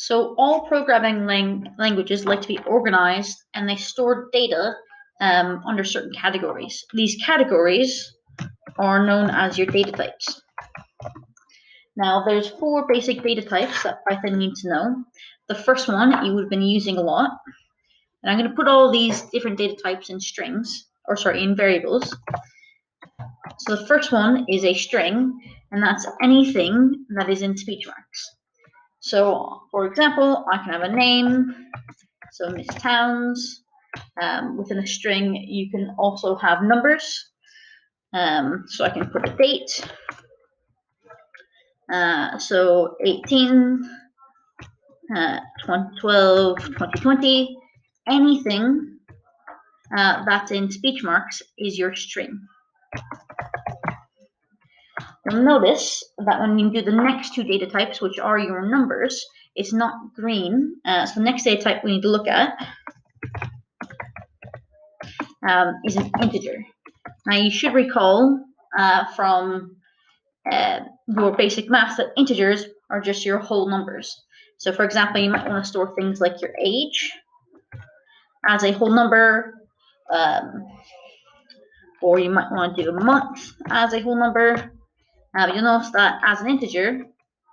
So all programming languages like to be organized, and they store data under certain categories. These categories are known as your data types. Now, there's 4 basic data types that Python needs to know. The first one you would have been using a lot. And I'm going to put all these different data types in strings, or sorry, in variables. So the first one is a string, and that's anything that is in speech marks. So, for example, I can have a name, so Miss Towns. Within a string, you can also have numbers. So I can put a date. So 18, 2012, 2020, anything that's in speech marks is your string. You'll notice that when you do the next 2 data types, which are your numbers, it's not green. So the next data type we need to look at is an integer. Now you should recall from your basic math that integers are just your whole numbers. So for example, you might want to store things like your age as a whole number, or you might want to do a month as a whole number. You'll notice that as an integer,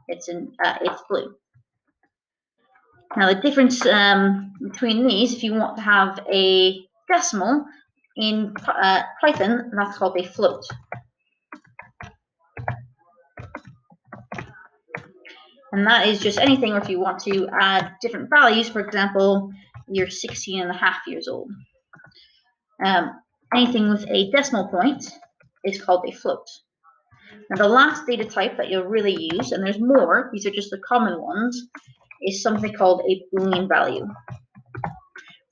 it's blue. Now the difference between these, if you want to have a decimal in Python, that's called a float. And that is just anything, or if you want to add different values, for example, you're 16 and a half years old. Anything with a decimal point is called a float. Now the last data type that you'll really use, and there's more, these are just the common ones, is something called a boolean value.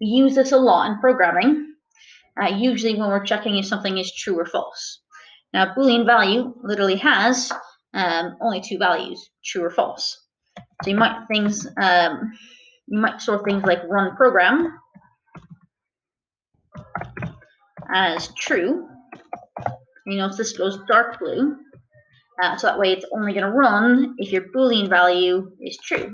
We use this a lot in programming, usually when we're checking if something is true or false. Now a boolean value literally has only 2 values, true or false. So you might store things like run program as true. You notice this goes dark blue, so that way it's only going to run if your boolean value is true.